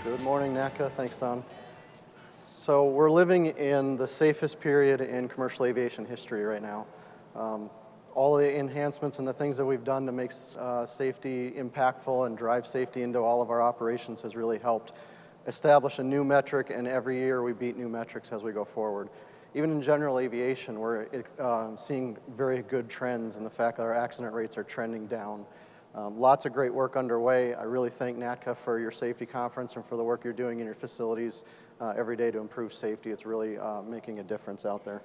Good morning, NACA. Thanks, Don. So we're living in the safest period in commercial aviation history right now. All the enhancements and the things that we've done to make safety impactful and drive safety into all of our operations has really helped establish a new metric, and every year we beat new metrics as we go forward. Even in general aviation, we're seeing very good trends in the fact that our accident rates are trending down. Lots of great work underway. I really thank NACA for your safety conference and for the work you're doing in your facilities every day to improve safety. It's really making a difference out there.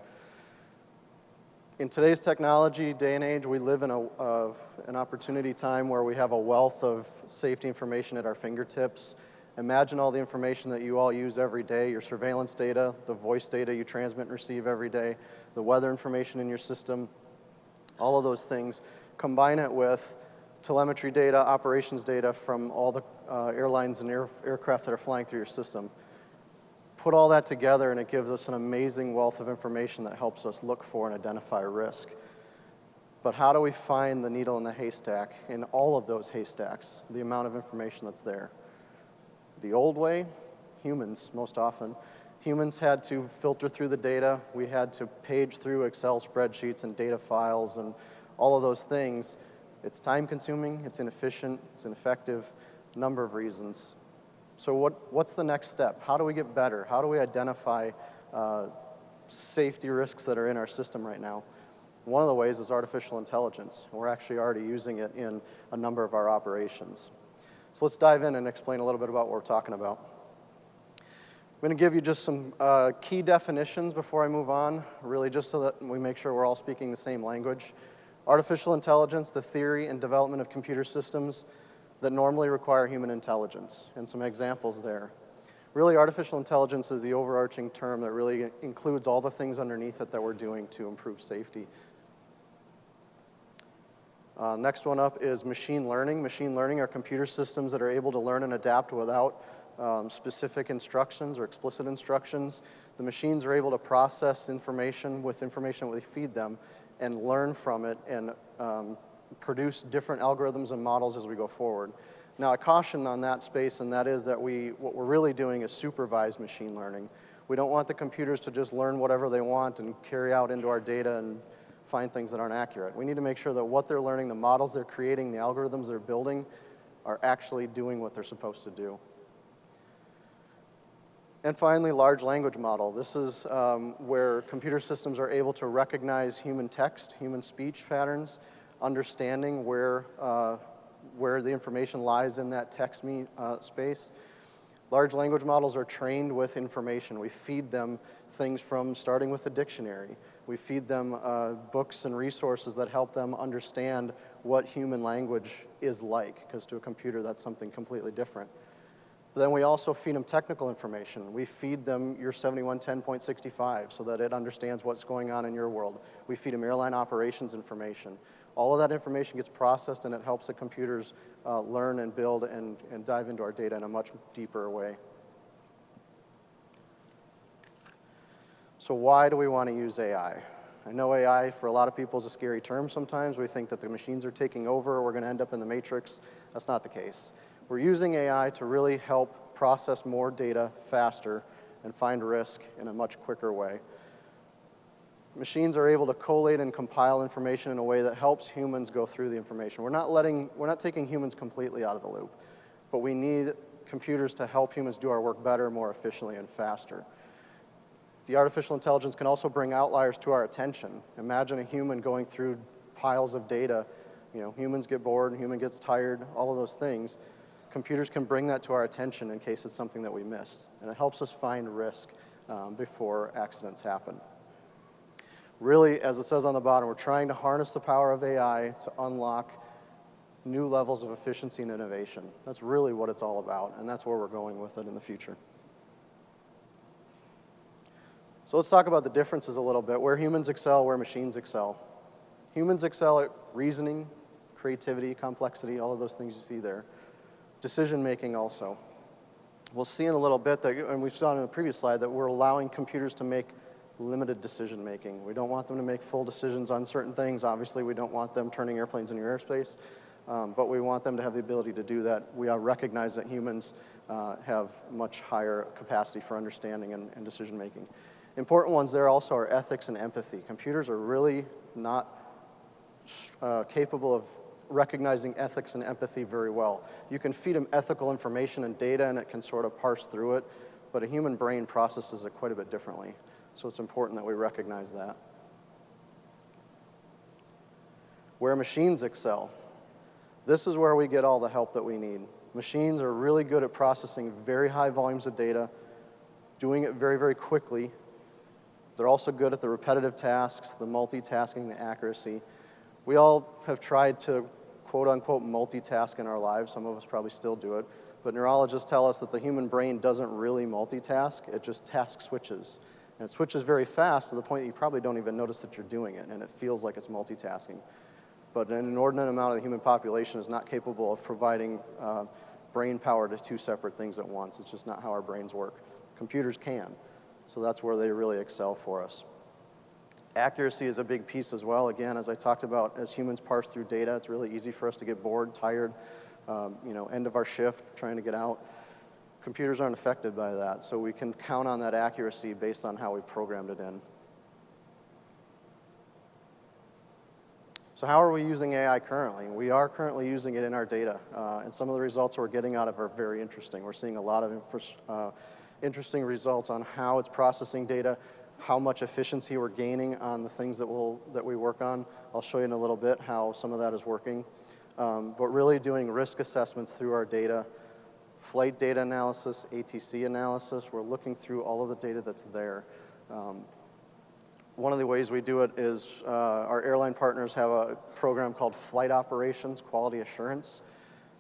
In today's technology day and age, we live in an opportunity time where we have a wealth of safety information at our fingertips. Imagine all the information that you all use every day, your surveillance data, the voice data you transmit and receive every day, the weather information in your system, all of those things. Combine it with telemetry data, operations data from all the airlines and aircraft that are flying through your system. Put all that together and it gives us an amazing wealth of information that helps us look for and identify risk. But how do we find the needle in the haystack in all of those haystacks, the amount of information that's there? The old way, humans most often. Humans had to filter through the data. We had to page through Excel spreadsheets and data files and all of those things. It's time consuming, it's inefficient, it's ineffective, a number of reasons. So what's the next step? How do we get better? How do we identify safety risks that are in our system right now? One of the ways is artificial intelligence. We're actually already using it in a number of our operations. So let's dive in and explain a little bit about what we're talking about. I'm going to give you just some key definitions before I move on, really just so that we make sure we're all speaking the same language. Artificial intelligence, the theory and development of computer systems that normally require human intelligence, and some examples there. Really, artificial intelligence is the overarching term that really includes all the things underneath it that we're doing to improve safety. Next one up is machine learning. Machine learning are computer systems that are able to learn and adapt without specific instructions or explicit instructions. The machines are able to process information with information that we feed them and learn from it and produce different algorithms and models as we go forward. Now, a caution on that space, and that is that what we're really doing is supervised machine learning. We don't want the computers to just learn whatever they want and carry out into our data and find things that aren't accurate. We need to make sure that what they're learning, the models they're creating, the algorithms they're building, are actually doing what they're supposed to do. And finally, large language model. This is where computer systems are able to recognize human text, human speech patterns, understanding where the information lies in that text space. Large language models are trained with information. We feed them things from starting with the dictionary. We feed them books and resources that help them understand what human language is like, because to a computer that's something completely different. But then we also feed them technical information. We feed them your 7110.65 so that it understands what's going on in your world. We feed them airline operations information. All of that information gets processed and it helps the computers learn and build and dive into our data in a much deeper way. So why do we want to use AI? I know AI for a lot of people is a scary term sometimes. We think that the machines are taking over, we're going to end up in the matrix. That's not the case. We're using AI to really help process more data faster and find risk in a much quicker way. Machines are able to collate and compile information in a way that helps humans go through the information. We're not taking humans completely out of the loop, but we need computers to help humans do our work better, more efficiently, and faster. The artificial intelligence can also bring outliers to our attention. Imagine a human going through piles of data. You know, humans get bored, human gets tired, all of those things. Computers can bring that to our attention in case it's something that we missed, and it helps us find risk before accidents happen. Really, as it says on the bottom, we're trying to harness the power of AI to unlock new levels of efficiency and innovation. That's really what it's all about, and that's where we're going with it in the future. So let's talk about the differences a little bit, where humans excel, where machines excel. Humans excel at reasoning, creativity, complexity, all of those things you see there. Decision-making also. We'll see in a little bit, that, and we've saw in the previous slide, that we're allowing computers to make limited decision-making. We don't want them to make full decisions on certain things. Obviously, we don't want them turning airplanes in your airspace. but we want them to have the ability to do that. We recognize that humans have much higher capacity for understanding and decision making. Important ones there also are ethics and empathy. Computers are really not capable of recognizing ethics and empathy very well. You can feed them ethical information and data and it can sort of parse through it, but a human brain processes it quite a bit differently. So it's important that we recognize that. Where machines excel. This is where we get all the help that we need. Machines are really good at processing very high volumes of data, doing it very, very quickly. They're also good at the repetitive tasks, the multitasking, the accuracy. We all have tried to quote-unquote multitask in our lives. Some of us probably still do it. But neurologists tell us that the human brain doesn't really multitask. It just task switches. And it switches very fast to the point that you probably don't even notice that you're doing it, and it feels like it's multitasking. But an inordinate amount of the human population is not capable of providing brain power to two separate things at once. It's just not how our brains work. Computers can. So that's where they really excel for us. Accuracy is a big piece as well. Again, as I talked about, as humans parse through data, it's really easy for us to get bored, tired, end of our shift, trying to get out. Computers aren't affected by that, so we can count on that accuracy based on how we programmed it in. So how are we using AI currently? We are currently using it in our data, and some of the results we're getting out of it are very interesting. We're seeing a lot of interesting results on how it's processing data, how much efficiency we're gaining on the things that we work on. I'll show you in a little bit how some of that is working. But really doing risk assessments through our data, flight data analysis, ATC analysis. We're looking through all of the data that's there. One of the ways we do it is our airline partners have a program called Flight Operations Quality Assurance.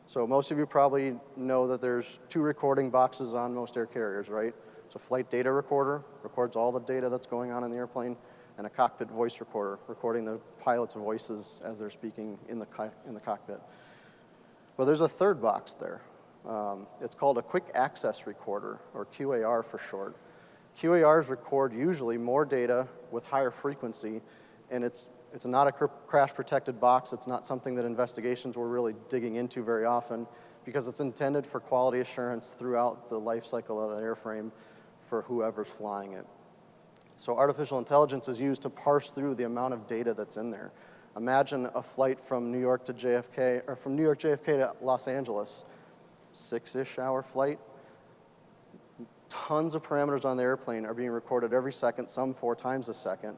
So most of you probably know that there's 2 recording boxes on most air carriers, right? It's a flight data recorder, records all the data that's going on in the airplane, and a cockpit voice recorder, recording the pilot's voices as they're speaking in the cockpit. But there's a third box there. It's called a quick access recorder, or QAR for short. QARs record usually more data with higher frequency, and it's not a crash-protected box. It's not something that investigations were really digging into very often because it's intended for quality assurance throughout the life cycle of the airframe for whoever's flying it. So artificial intelligence is used to parse through the amount of data that's in there. Imagine a flight from New York to JFK, or from New York JFK to Los Angeles, 6-ish hour flight. Tons of parameters on the airplane are being recorded every second, some 4 times a second.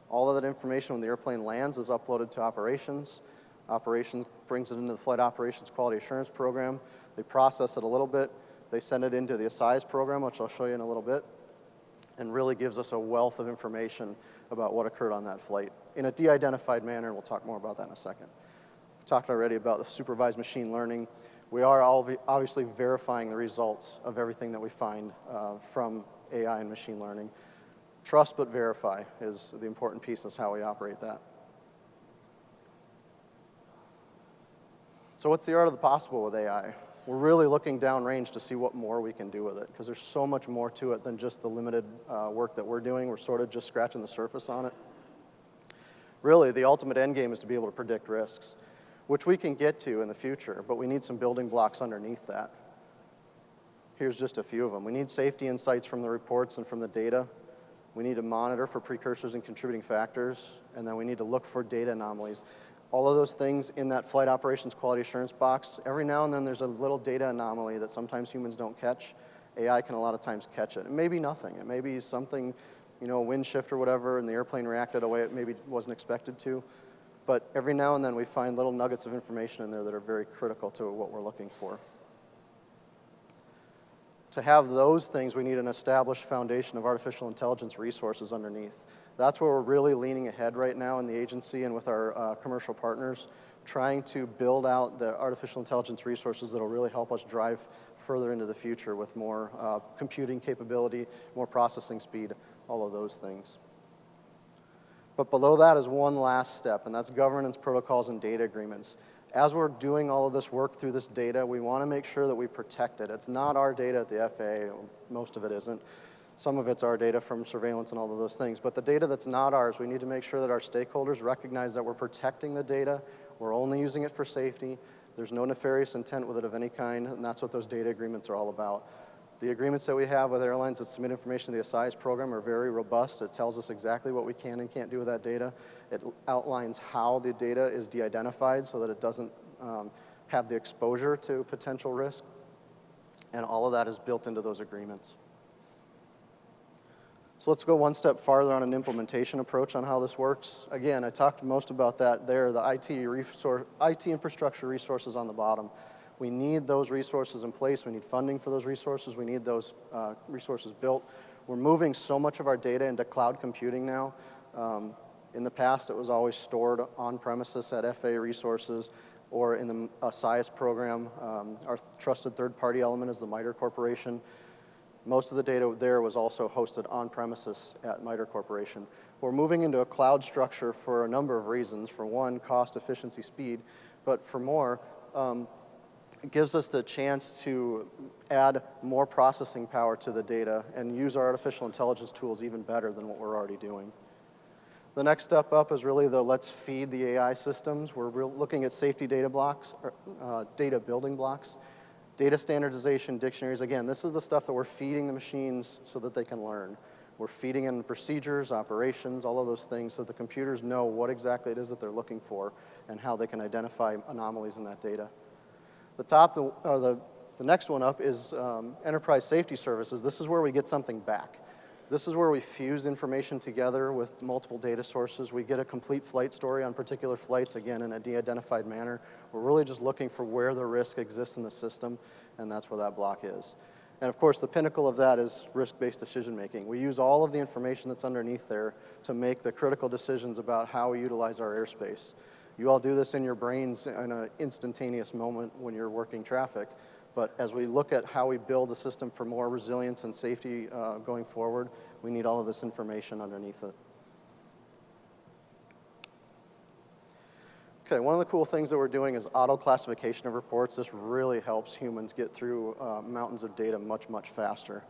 All of that information when the airplane lands is uploaded to operations. Operations brings it into the Flight Operations Quality Assurance Program. They process it a little bit. They send it into the ASIS program, which I'll show you in a little bit, and really gives us a wealth of information about what occurred on that flight in a de-identified manner. We'll talk more about that in a second. We talked already about the supervised machine learning. We are obviously verifying the results of everything that we find from AI and machine learning. Trust but verify is the important piece. That's how we operate that. So what's the art of the possible with AI? We're really looking downrange to see what more we can do with it, because there's so much more to it than just the limited work that we're doing. We're sort of just scratching the surface on it. Really, the ultimate end game is to be able to predict risks, which we can get to in the future, but we need some building blocks underneath that. Here's just a few of them. We need safety insights from the reports and from the data. We need to monitor for precursors and contributing factors, and then we need to look for data anomalies. All of those things in that Flight Operations Quality Assurance box, every now and then there's a little data anomaly that sometimes humans don't catch. AI can a lot of times catch it. It may be nothing. It may be something, a wind shift or whatever, and the airplane reacted a way it maybe wasn't expected to. But every now and then we find little nuggets of information in there that are very critical to what we're looking for. To have those things, we need an established foundation of artificial intelligence resources underneath. That's where we're really leaning ahead right now in the agency and with our commercial partners, trying to build out the artificial intelligence resources that will really help us drive further into the future with more computing capability, more processing speed, all of those things. But below that is one last step, and that's governance protocols and data agreements. As we're doing all of this work through this data, we want to make sure that we protect it. It's not our data at the FAA, most of it isn't. Some of it's our data from surveillance and all of those things. But the data that's not ours, we need to make sure that our stakeholders recognize that we're protecting the data, we're only using it for safety, There's no nefarious intent with it of any kind, and that's what those data agreements are all about. The agreements that we have with airlines that submit information to the ASIS program are very robust. It tells us exactly what we can and can't do with that data. It outlines how the data is de-identified so that it doesn't have the exposure to potential risk. And all of that is built into those agreements. So let's go one step farther on an implementation approach on how this works. Again, I talked most about that there, the IT infrastructure resources on the bottom. We need those resources in place. We need funding for those resources. We need those resources built. We're moving so much of our data into cloud computing now. In the past, it was always stored on premises at FAA resources or in the ASIS program. Our trusted third-party element is the MITRE Corporation. Most of the data there was also hosted on premises at MITRE Corporation. We're moving into a cloud structure for a number of reasons. For one, cost, efficiency, speed, but for more, it gives us the chance to add more processing power to the data and use our artificial intelligence tools even better than what we're already doing. The next step up is really the let's feed the AI systems. We're looking at safety data blocks, data building blocks, data standardization, dictionaries. Again, this is the stuff that we're feeding the machines so that they can learn. We're feeding in procedures, operations, all of those things so the computers know what exactly it is that they're looking for and how they can identify anomalies in that data. The next one up is enterprise safety services. This is where we get something back. This is where we fuse information together with multiple data sources. We get a complete flight story on particular flights, again, in a de-identified manner. We're really just looking for where the risk exists in the system, and that's where that block is. And of course, the pinnacle of that is risk-based decision-making. We use all of the information that's underneath there to make the critical decisions about how we utilize our airspace. You all do this in your brains in an instantaneous moment when you're working traffic. But as we look at how we build the system for more resilience and safety going forward, we need all of this information underneath it. Okay, one of the cool things that we're doing is auto classification of reports. This really helps humans get through mountains of data much, much faster.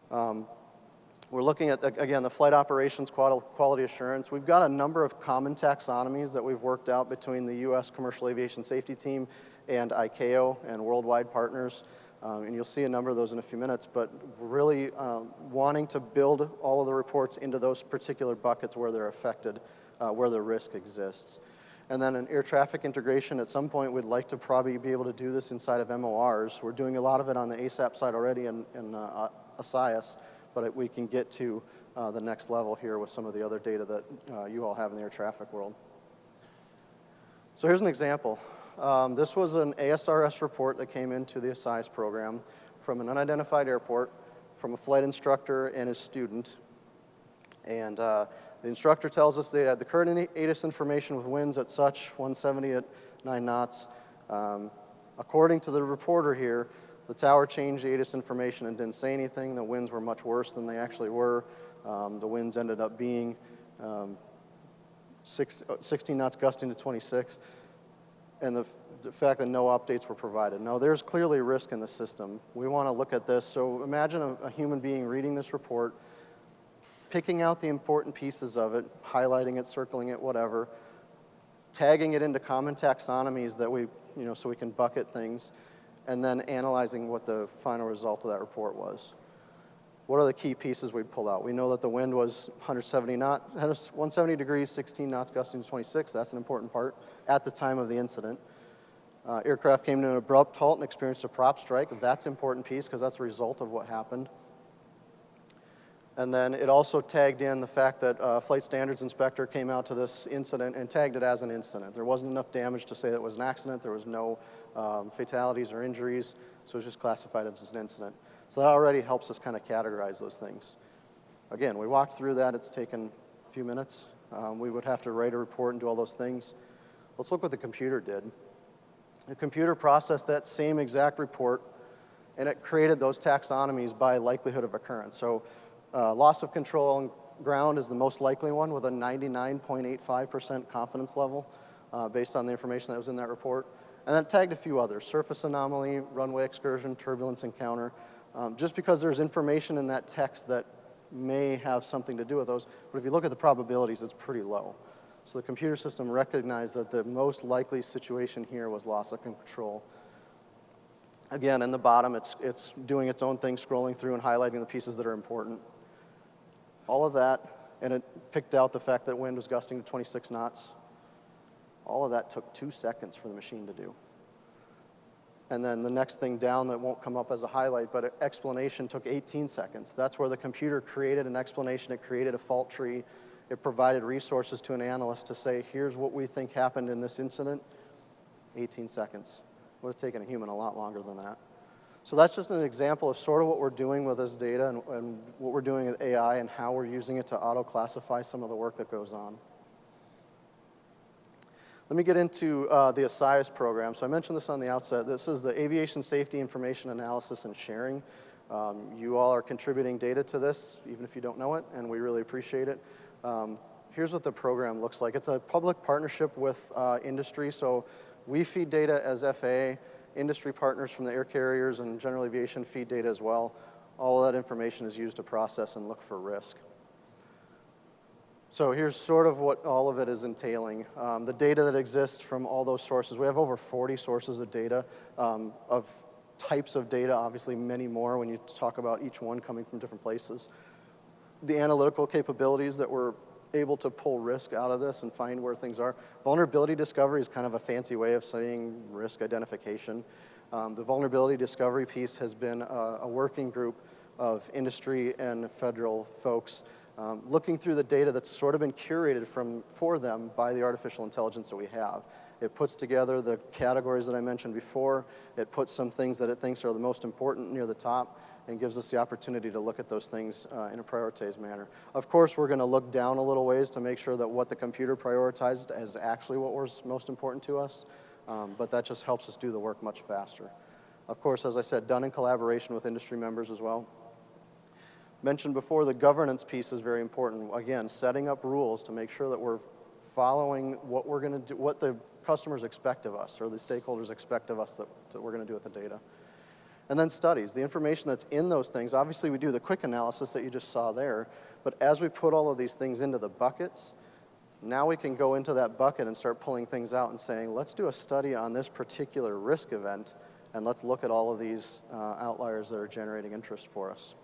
We're looking at, again, the flight operations quality assurance. We've got a number of common taxonomies that we've worked out between the U.S. Commercial Aviation Safety Team and ICAO and worldwide partners. And you'll see a number of those in a few minutes, but we're really wanting to build all of the reports into those particular buckets where they're affected, where the risk exists. And then in air traffic integration, at some point, we'd like to probably be able to do this inside of MORs. We're doing a lot of it on the ASAP side already in ASIS, but we can get to the next level here with some of the other data that you all have in the air traffic world. So here's an example. This was an ASRS report that came into the ASIS program from an unidentified airport, from a flight instructor and his student. And the instructor tells us they had the current ATIS information with winds at such, 170 at 9 knots. According to the reporter here, the tower changed the ATIS information and didn't say anything. The winds were much worse than they actually were. The winds ended up being 16 knots gusting to 26. And the fact that no updates were provided. Now, there's clearly risk in the system. We want to look at this. So imagine a human being reading this report, picking out the important pieces of it, highlighting it, circling it, whatever, tagging it into common taxonomies that so we can bucket things, and then analyzing what the final result of that report was. What are the key pieces we'd pull out? We know that the wind was 170 degrees, 16 knots gusting to 26. That's an important part at the time of the incident. Aircraft came to an abrupt halt and experienced a prop strike. That's an important piece because that's a result of what happened. And then it also tagged in the fact that a flight standards inspector came out to this incident and tagged it as an incident. There wasn't enough damage to say that it was an accident. There was no fatalities or injuries, so it was just classified as an incident. So that already helps us kind of categorize those things. Again, we walked through that. It's taken a few minutes. We would have to write a report and do all those things. Let's look what the computer did. The computer processed that same exact report, and it created those taxonomies by likelihood of occurrence. So loss of control on ground is the most likely one with a 99.85% confidence level based on the information that was in that report. And then it tagged a few others: surface anomaly, runway excursion, turbulence encounter. Just because there's information in that text that may have something to do with those, but if you look at the probabilities, it's pretty low. So the computer system recognized that the most likely situation here was loss of control. Again, in the bottom, it's doing its own thing, scrolling through and highlighting the pieces that are important. All of that, and it picked out the fact that wind was gusting to 26 knots. All of that took 2 seconds for the machine to do. And then the next thing down that won't come up as a highlight, but explanation took 18 seconds. That's where the computer created an explanation. It created a fault tree. It provided resources to an analyst to say, here's what we think happened in this incident. 18 seconds. Would have taken a human a lot longer than that. So that's just an example of sort of what we're doing with this data and what we're doing with AI and how we're using it to auto-classify some of the work that goes on. Let me get into the ASIAS program. So I mentioned this on the outset. This is the Aviation Safety Information Analysis and Sharing. You all are contributing data to this, even if you don't know it, and we really appreciate it. Here's what the program looks like. It's a public partnership with industry. So we feed data as FAA. Industry partners from the air carriers and general aviation feed data as well. All of that information is used to process and look for risk. So here's sort of what all of it is entailing. The data that exists from all those sources. We have over 40 sources of data, of types of data, obviously many more when you talk about each one coming from different places. The analytical capabilities that we're able to pull risk out of this and find where things are. Vulnerability discovery is kind of a fancy way of saying risk identification. The vulnerability discovery piece has been a working group of industry and federal folks looking through the data that's sort of been curated for them by the artificial intelligence that we have. It puts together the categories that I mentioned before. It puts some things that it thinks are the most important near the top and gives us the opportunity to look at those things in a prioritized manner. Of course, we're going to look down a little ways to make sure that what the computer prioritized is actually what was most important to us, but that just helps us do the work much faster. Of course, as I said, done in collaboration with industry members as well. Mentioned before, the governance piece is very important. Again, setting up rules to make sure that we're following what we're going to do, what the customers expect of us or the stakeholders expect of us that we're going to do with the data. And then studies, the information that's in those things. Obviously, we do the quick analysis that you just saw there, but as we put all of these things into the buckets, now we can go into that bucket and start pulling things out and saying, let's do a study on this particular risk event, and let's look at all of these outliers that are generating interest for us.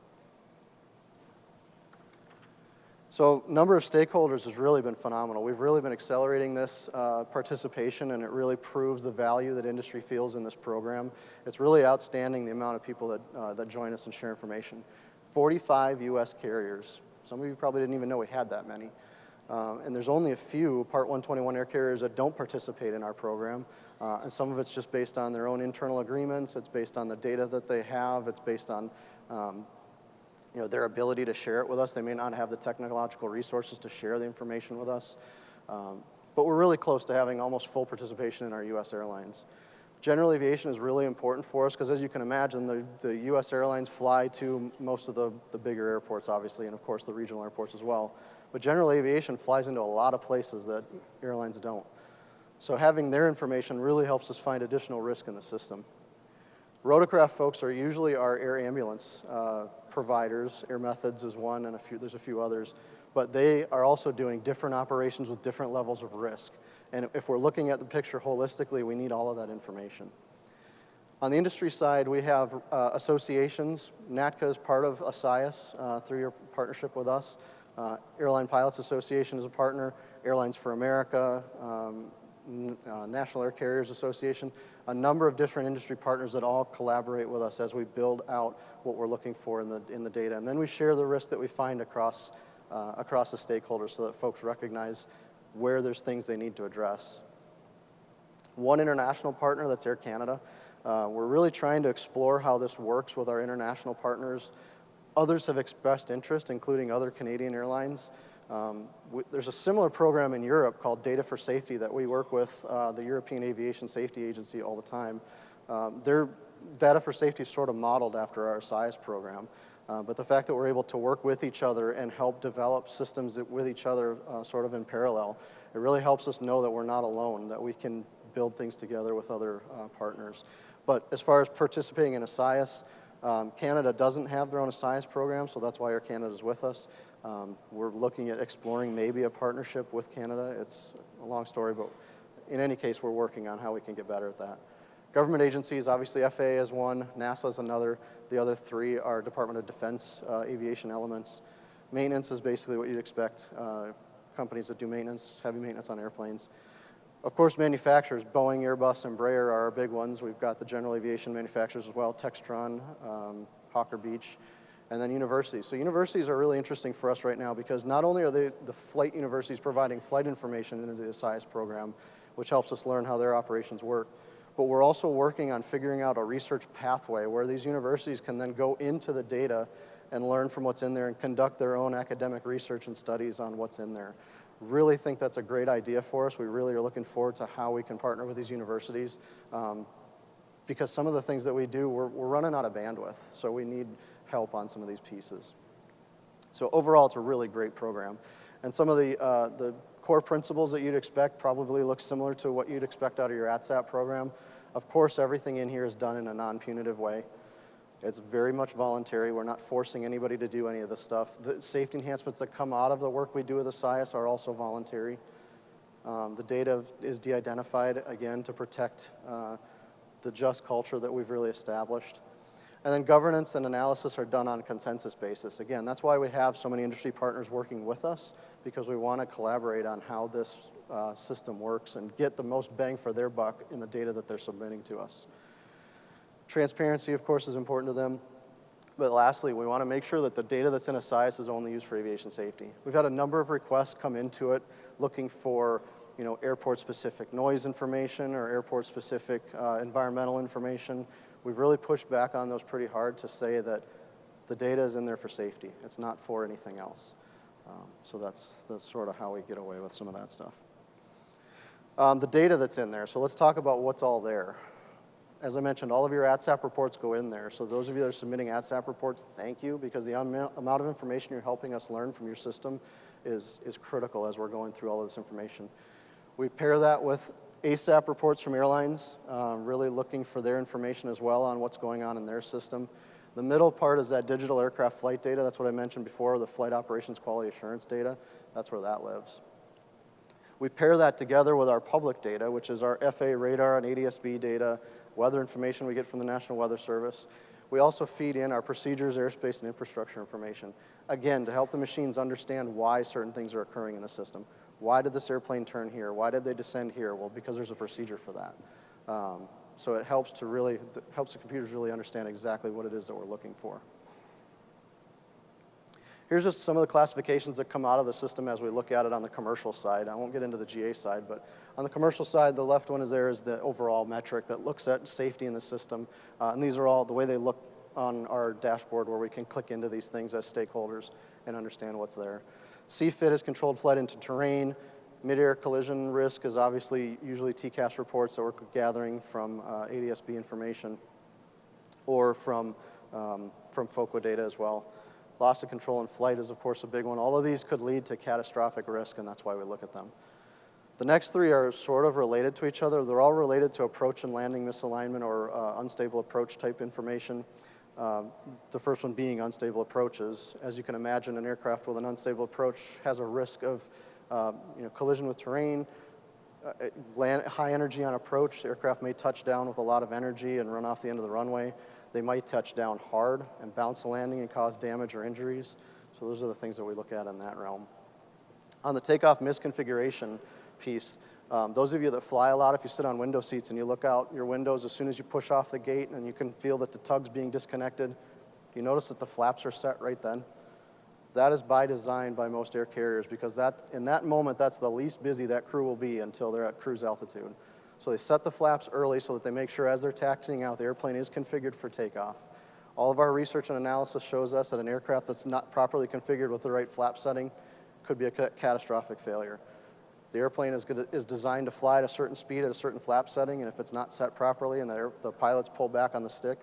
So number of stakeholders has really been phenomenal. We've really been accelerating this participation, and it really proves the value that industry feels in this program. It's really outstanding, the amount of people that join us and share information. 45 US carriers. Some of you probably didn't even know we had that many. And there's only a few Part 121 air carriers that don't participate in our program. And some of it's just based on their own internal agreements. It's based on the data that they have. It's based on their ability to share it with us. They may not have the technological resources to share the information with us. But we're really close to having almost full participation in our US airlines. General aviation is really important for us because, as you can imagine, the US airlines fly to most of the bigger airports, obviously, and of course the regional airports as well. But general aviation flies into a lot of places that airlines don't. So having their information really helps us find additional risk in the system. Rotorcraft folks are usually our air ambulance providers. Air Methods is one, and there's a few others. But they are also doing different operations with different levels of risk. And if we're looking at the picture holistically, we need all of that information. On the industry side, we have associations. NATCA is part of ASIAS through your partnership with us. Airline Pilots Association is a partner. Airlines for America, National Air Carriers Association, a number of different industry partners that all collaborate with us as we build out what we're looking for in the data. And then we share the risk that we find across the stakeholders so that folks recognize where there's things they need to address. One international partner, that's Air Canada. We're really trying to explore how this works with our international partners. Others have expressed interest, including other Canadian airlines. There's a similar program in Europe called Data for Safety that we work with the European Aviation Safety Agency all the time. Their Data for Safety is sort of modeled after our ASIAS program. But the fact that we're able to work with each other and help develop systems with each other sort of in parallel, it really helps us know that we're not alone, that we can build things together with other partners. But as far as participating in ASIAS, Canada doesn't have their own ASIAS program, so that's why Air Canada is with us. We're looking at exploring maybe a partnership with Canada. It's a long story, but in any case, we're working on how we can get better at that. Government agencies, obviously FAA is one, NASA is another. The other three are Department of Defense aviation elements. Maintenance is basically what you'd expect. Companies that do maintenance, heavy maintenance on airplanes. Of course, manufacturers, Boeing, Airbus, Embraer are our big ones. We've got the general aviation manufacturers as well, Textron, Hawker Beach, and then universities. So universities are really interesting for us right now because not only are they the flight universities providing flight information into the SIS program, which helps us learn how their operations work, but we're also working on figuring out a research pathway where these universities can then go into the data and learn from what's in there and conduct their own academic research and studies on what's in there. Really think that's a great idea for us. We really are looking forward to how we can partner with these universities because some of the things that we do, we're running out of bandwidth, so we need help on some of these pieces. So overall, it's a really great program. And some of the core principles that you'd expect probably look similar to what you'd expect out of your ATSAT program. Of course, everything in here is done in a non-punitive way. It's very much voluntary. We're not forcing anybody to do any of this stuff. The safety enhancements that come out of the work we do with the SIS are also voluntary. The data is de-identified, again, to protect the just culture that we've really established. And then governance and analysis are done on a consensus basis. Again, that's why we have so many industry partners working with us, because we want to collaborate on how this system works and get the most bang for their buck in the data that they're submitting to us. Transparency, of course, is important to them. But lastly, we want to make sure that the data that's in a SIS is only used for aviation safety. We've had a number of requests come into it looking for airport-specific noise information or airport-specific environmental information. We've really pushed back on those pretty hard to say that the data is in there for safety. It's not for anything else. So that's sort of how we get away with some of that stuff. The data that's in there, so let's talk about what's all there. As I mentioned, all of your ATSAP reports go in there. So those of you that are submitting ATSAP reports, thank you, because the amount of information you're helping us learn from your system is critical as we're going through all of this information. We pair that with ASAP reports from airlines, really looking for their information as well on what's going on in their system. The middle part is that digital aircraft flight data. That's what I mentioned before, the flight operations quality assurance data. That's where that lives. We pair that together with our public data, which is our FAA radar and ADS-B data, weather information we get from the National Weather Service. We also feed in our procedures, airspace, and infrastructure information, again, to help the machines understand why certain things are occurring in the system. Why did this airplane turn here? Why did they descend here? Well, because there's a procedure for that. So it helps the computers really understand exactly what it is that we're looking for. Here's just some of the classifications that come out of the system as we look at it on the commercial side. I won't get into the GA side, but on the commercial side, the left one is the overall metric that looks at safety in the system. And these are all the way they look on our dashboard where we can click into these things as stakeholders and understand what's there. CFIT is controlled flight into terrain. Mid-air collision risk is obviously usually TCAS reports that we're gathering from ADS-B information or from FOCA data as well. Loss of control in flight is, of course, a big one. All of these could lead to catastrophic risk, and that's why we look at them. The next three are sort of related to each other. They're all related to approach and landing misalignment or unstable approach type information. The first one being unstable approaches. As you can imagine, an aircraft with an unstable approach has a risk of collision with terrain, high energy on approach. The aircraft may touch down with a lot of energy and run off the end of the runway. They might touch down hard and bounce the landing and cause damage or injuries. So those are the things that we look at in that realm. On the takeoff misconfiguration piece, those of you that fly a lot, if you sit on window seats and you look out your windows as soon as you push off the gate and you can feel that the tug's being disconnected, you notice that the flaps are set right then? That is by design by most air carriers because in that moment, that's the least busy that crew will be until they're at cruise altitude. So they set the flaps early so that they make sure as they're taxiing out, the airplane is configured for takeoff. All of our research and analysis shows us that an aircraft that's not properly configured with the right flap setting could be a catastrophic failure. The airplane is designed to fly at a certain speed at a certain flap setting, and if it's not set properly and the pilots pull back on the stick,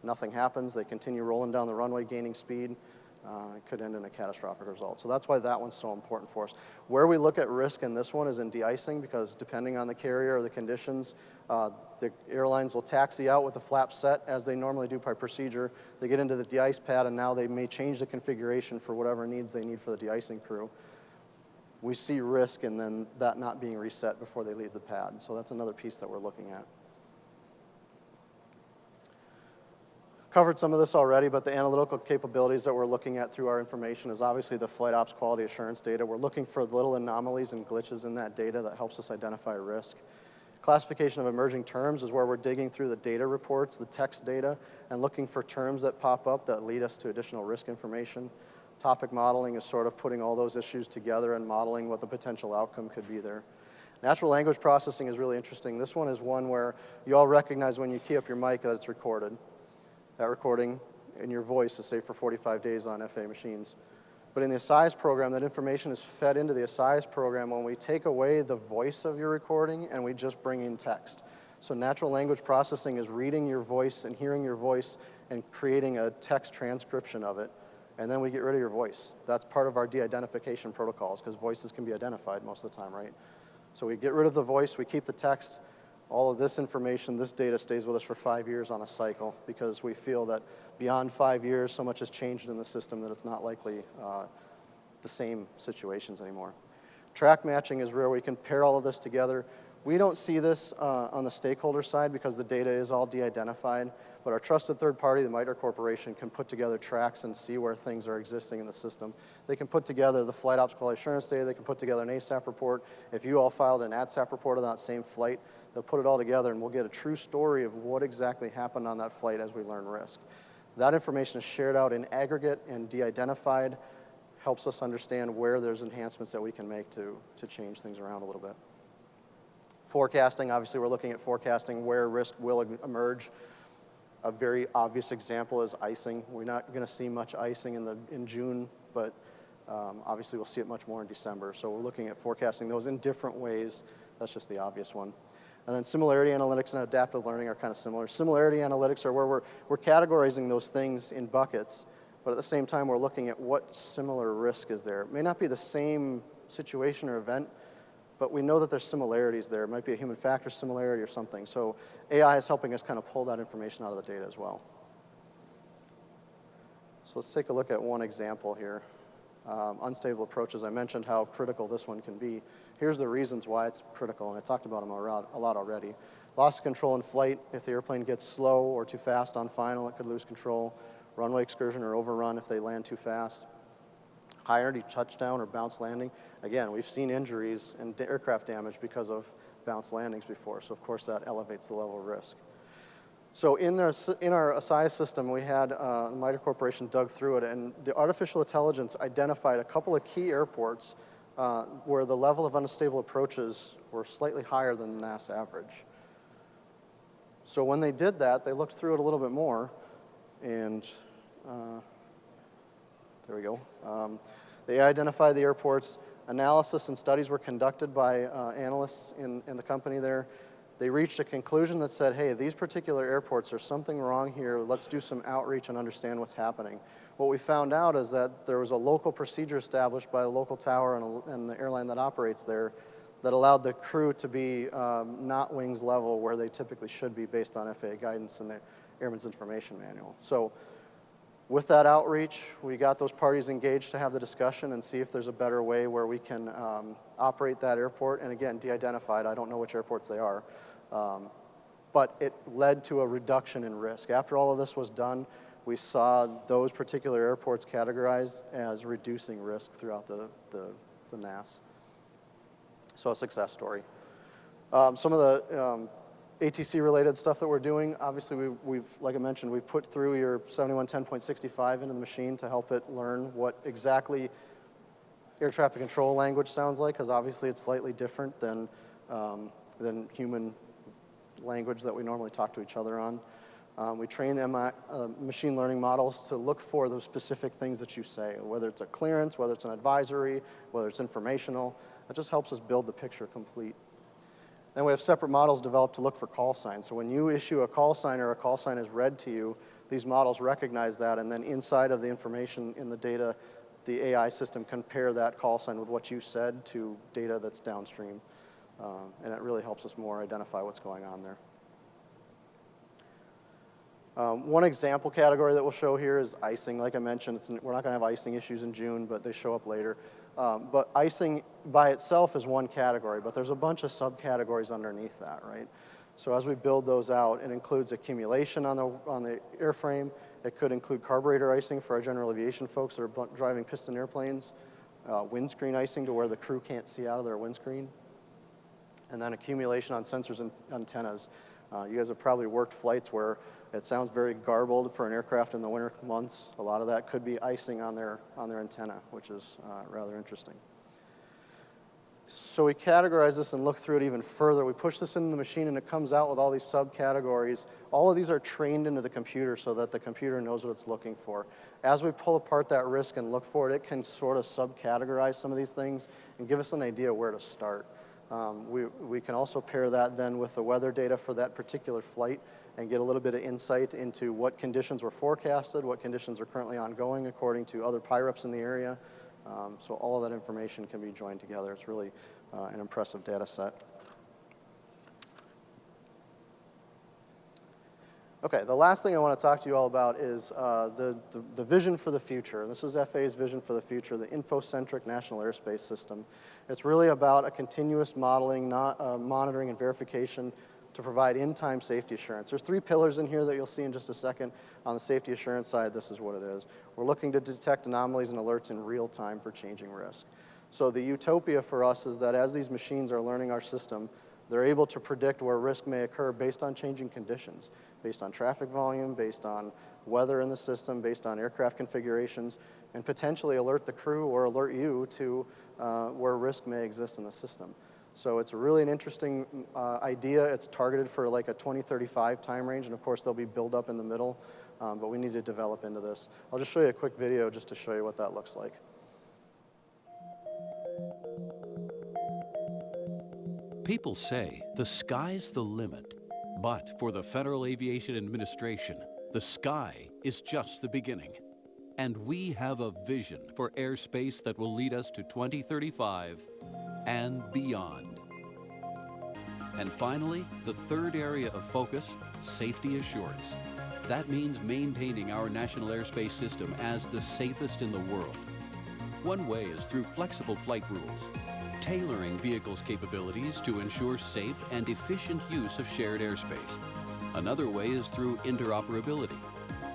nothing happens. They continue rolling down the runway, gaining speed, It could end in a catastrophic result. So that's why that one's so important for us. Where we look at risk in this one is in de-icing, because depending on the carrier or the conditions, the airlines will taxi out with the flaps set as they normally do by procedure. They get into the de-ice pad, and now they may change the configuration for whatever needs they need for the de-icing crew. We see risk in then that not being reset before they leave the pad. So that's another piece that we're looking at. Covered some of this already, but the analytical capabilities that we're looking at through our information is obviously the flight ops quality assurance data. We're looking for little anomalies and glitches in that data that helps us identify risk. Classification of emerging terms is where we're digging through the data reports, the text data, and looking for terms that pop up that lead us to additional risk information. Topic modeling is sort of putting all those issues together and modeling what the potential outcome could be there. Natural language processing is really interesting. This one is one where you all recognize when you key up your mic that it's recorded. That recording in your voice is saved for 45 days on FAA machines. But in the ASIS program, that information is fed into the ASIS program when we take away the voice of your recording and we just bring in text. So natural language processing is reading your voice and hearing your voice and creating a text transcription of it. And then we get rid of your voice. That's part of our de-identification protocols, because voices can be identified most of the time, right? So we get rid of the voice, we keep the text. All of this information, this data stays with us for 5 years on a cycle, because we feel that beyond 5 years, so much has changed in the system that it's not likely the same situations anymore. Track matching is where we can pair all of this together. We don't see this on the stakeholder side because the data is all de-identified, but our trusted third party, the MITRE Corporation, can put together tracks and see where things are existing in the system. They can put together the flight ops quality assurance data, they can put together an ASAP report. If you all filed an ATSAP report on that same flight, they'll put it all together and we'll get a true story of what exactly happened on that flight as we learn risk. That information is shared out in aggregate and de-identified, helps us understand where there's enhancements that we can make to change things around a little bit. Forecasting, obviously we're looking at forecasting where risk will emerge. A very obvious example is icing. We're not going to see much icing in June, but obviously we'll see it much more in December. So we're looking at forecasting those in different ways. That's just the obvious one. And then similarity analytics and adaptive learning are kind of similar. Similarity analytics are where we're categorizing those things in buckets, but at the same time we're looking at what similar risk is there. It may not be the same situation or event, but we know that there's similarities there. It might be a human factor similarity or something. So AI is helping us kind of pull that information out of the data as well. So let's take a look at one example here. Unstable approaches, I mentioned how critical this one can be. Here's the reasons why it's critical, and I talked about them a lot already. Loss of control in flight. If the airplane gets slow or too fast on final, it could lose control. Runway excursion or overrun if they land too fast. High energy touchdown or bounce landing. Again, we've seen injuries and aircraft damage because of bounce landings before, so of course that elevates the level of risk. So in our ASIS system, we had the MITRE Corporation dug through it, and the artificial intelligence identified a couple of key airports where the level of unstable approaches were slightly higher than the NAS average. So when they did that, they looked through it a little bit more, and there we go. They identified the airports. Analysis and studies were conducted by analysts in the company there. They reached a conclusion that said, hey, these particular airports, there's something wrong here. Let's do some outreach and understand what's happening. What we found out is that there was a local procedure established by a local tower and the airline that operates there that allowed the crew to be not wings level where they typically should be based on FAA guidance and the Airman's Information Manual. So with that outreach, we got those parties engaged to have the discussion and see if there's a better way where we can operate that airport. And again, de-identified, I don't know which airports they are. But it led to a reduction in risk. After all of this was done, we saw those particular airports categorized as reducing risk throughout the NAS. So a success story. Some of the ATC-related stuff that we're doing, obviously we've, like I mentioned, we've put through your 7110.65 into the machine to help it learn what exactly air traffic control language sounds like, because obviously it's slightly different than human language that we normally talk to each other on. We train machine learning models to look for those specific things that you say, whether it's a clearance, whether it's an advisory, whether it's informational. That just helps us build the picture complete. Then we have separate models developed to look for call signs. So when you issue a call sign or a call sign is read to you, these models recognize that, and then inside of the information in the data, the AI system can compare that call sign with what you said to data that's downstream. And it really helps us more identify what's going on there. One example category that we'll show here is icing. Like I mentioned, we're not going to have icing issues in June, but they show up later. But icing by itself is one category, but there's a bunch of subcategories underneath that, right? So as we build those out, it includes accumulation on the airframe. It could include carburetor icing for our general aviation folks that are driving piston airplanes, windscreen icing to where the crew can't see out of their windscreen, and then accumulation on sensors and antennas. You guys have probably worked flights where it sounds very garbled for an aircraft in the winter months. A lot of that could be icing on their antenna, which is rather interesting. So we categorize this and look through it even further. We push this into the machine and it comes out with all these subcategories. All of these are trained into the computer so that the computer knows what it's looking for. As we pull apart that risk and look for it, it can sort of subcategorize some of these things and give us an idea where to start. We can also pair that then with the weather data for that particular flight and get a little bit of insight into what conditions were forecasted, what conditions are currently ongoing according to other PIREPs in the area. So all of that information can be joined together. It's really an impressive data set. Okay, the last thing I want to talk to you all about is the vision for the future. This is FAA's vision for the future, the Info-centric National Airspace System. It's really about a continuous modeling, monitoring, and verification to provide in-time safety assurance. There's 3 pillars in here that you'll see in just a second. On the safety assurance side, this is what it is. We're looking to detect anomalies and alerts in real time for changing risk. So the utopia for us is that as these machines are learning our system, they're able to predict where risk may occur based on changing conditions, based on traffic volume, based on weather in the system, based on aircraft configurations, and potentially alert the crew or alert you to where risk may exist in the system. So it's really an interesting idea. It's targeted for like a 2035 time range, and of course there'll be build up in the middle, but we need to develop into this. I'll just show you a quick video just to show you what that looks like. People say the sky's the limit, but for the Federal Aviation Administration, the sky is just the beginning. And we have a vision for airspace that will lead us to 2035 and beyond. And finally, the third area of focus, safety assurance. That means maintaining our national airspace system as the safest in the world. One way is through flexible flight rules, tailoring vehicles' capabilities to ensure safe and efficient use of shared airspace. Another way is through interoperability.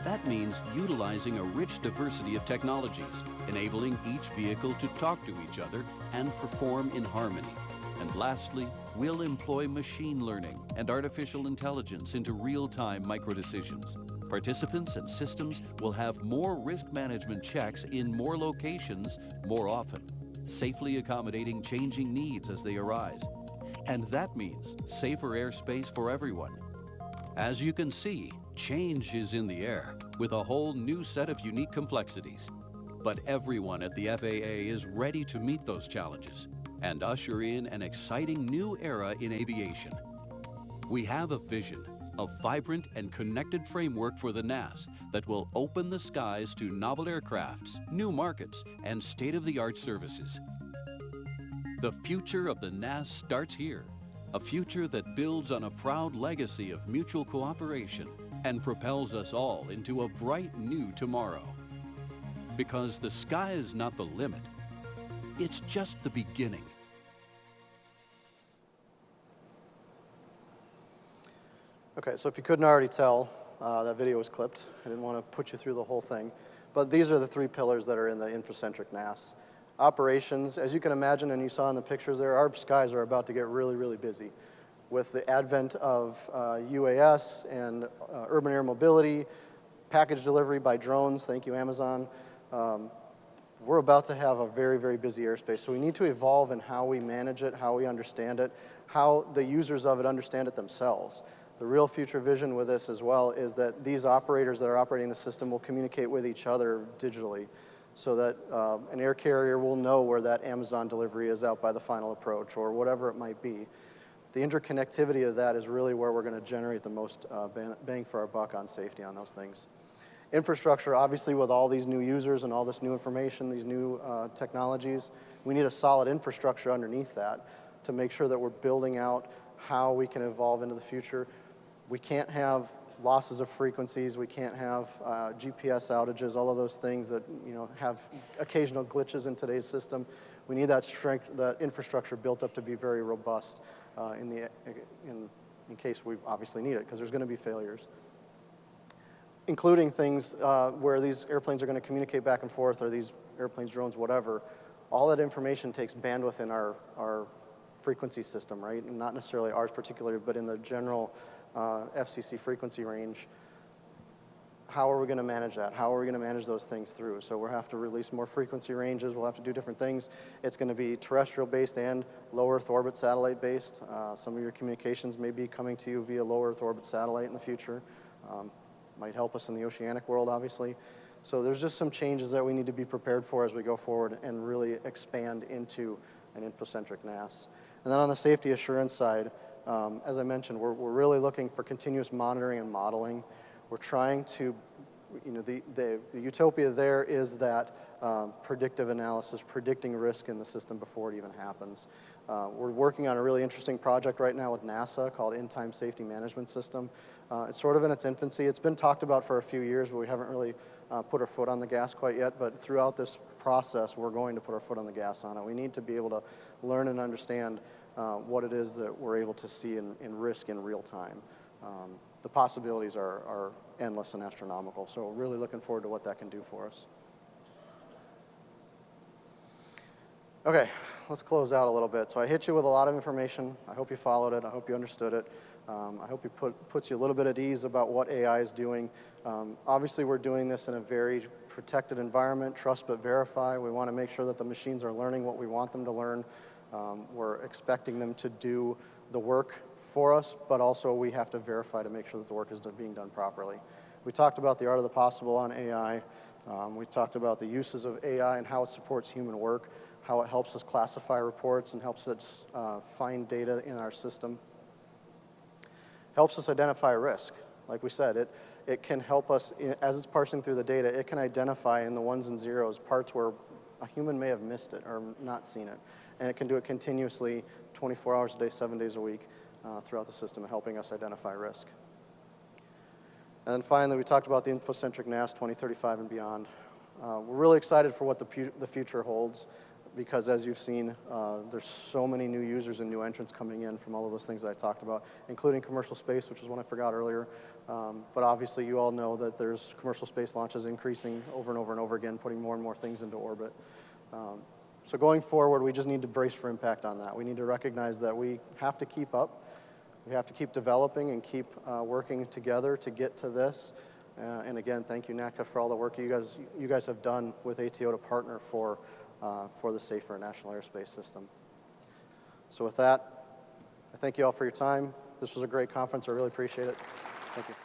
That means utilizing a rich diversity of technologies, enabling each vehicle to talk to each other and perform in harmony. And lastly, we'll employ machine learning and artificial intelligence into real-time microdecisions. Participants and systems will have more risk management checks in more locations more often, safely accommodating changing needs as they arise. And that means safer airspace for everyone. As you can see, change is in the air with a whole new set of unique complexities. But everyone at the FAA is ready to meet those challenges and usher in an exciting new era in aviation. We have a vision, a vibrant and connected framework for the NAS that will open the skies to novel aircrafts, new markets, and state-of-the-art services. The future of the NAS starts here, a future that builds on a proud legacy of mutual cooperation and propels us all into a bright new tomorrow. Because the sky is not the limit, it's just the beginning. Okay, so if you couldn't already tell, that video was clipped. I didn't want to put you through the whole thing. But these are the 3 pillars that are in the Info-centric NAS. Operations, as you can imagine and you saw in the pictures there, our skies are about to get really, really busy. With the advent of UAS and urban air mobility, package delivery by drones, thank you Amazon, we're about to have a very, very busy airspace. So we need to evolve in how we manage it, how we understand it, how the users of it understand it themselves. The real future vision with this as well is that these operators that are operating the system will communicate with each other digitally so that an air carrier will know where that Amazon delivery is out by the final approach or whatever it might be. the interconnectivity of that is really where we're going to generate the most bang for our buck on safety on those things. Infrastructure, obviously with all these new users and all this new information, these new technologies, we need a solid infrastructure underneath that to make sure that we're building out how we can evolve into the future. We can't have losses of frequencies, we can't have GPS outages, all of those things that have occasional glitches in today's system. We need that strength, that infrastructure built up to be very robust in case we obviously need it, because there's going to be failures. Including things where these airplanes are going to communicate back and forth, or these airplanes, drones, whatever. All that information takes bandwidth in our frequency system, right? And not necessarily ours particularly, but in the general FCC frequency range. How are we going to manage that? How are we going to manage those things through? So we'll have to release more frequency ranges. We'll have to do different things. It's going to be terrestrial-based and low Earth orbit satellite-based. Some of your communications may be coming to you via low Earth orbit satellite in the future. Might help us in the oceanic world, obviously. So there's just some changes that we need to be prepared for as we go forward and really expand into an info-centric NAS. And then on the safety assurance side, as I mentioned, we're really looking for continuous monitoring and modeling. We're trying to, the utopia there is that predictive analysis, predicting risk in the system before it even happens. We're working on a really interesting project right now with NASA called In-Time Safety Management System. It's sort of in its infancy. It's been talked about for a few years, but we haven't really put our foot on the gas quite yet. But throughout this process, we're going to put our foot on the gas on it. We need to be able to learn and understand what it is that we're able to see in risk in real time. The possibilities are endless and astronomical, so we're really looking forward to what that can do for us. Okay, let's close out a little bit. So I hit you with a lot of information. I hope you followed it. I hope you understood it. I hope it puts you a little bit at ease about what AI is doing. Obviously, we're doing this in a very protected environment, trust but verify. We want to make sure that the machines are learning what we want them to learn. We're expecting them to do the work for us, but also we have to verify to make sure that the work is being done properly. We talked about the art of the possible on AI. We talked about the uses of AI and how it supports human work, how it helps us classify reports and helps us find data in our system. Helps us identify risk. Like we said, it can help us, as it's parsing through the data, it can identify in the ones and zeros parts where a human may have missed it or not seen it. And it can do it continuously, 24 hours a day, 7 days a week, throughout the system, helping us identify risk. And then finally, we talked about the info-centric NAS 2035 and beyond. We're really excited for what the future holds, because as you've seen, there's so many new users and new entrants coming in from all of those things that I talked about, including commercial space, which is one I forgot earlier. But obviously, you all know that there's commercial space launches increasing over and over and over again, putting more and more things into orbit. So going forward, we just need to brace for impact on that. We need to recognize that we have to keep up. We have to keep developing and keep working together to get to this. And again, thank you, NACA, for all the work you guys have done with ATO to partner for the safer national airspace system. So with that, I thank you all for your time. This was a great conference. I really appreciate it. Thank you.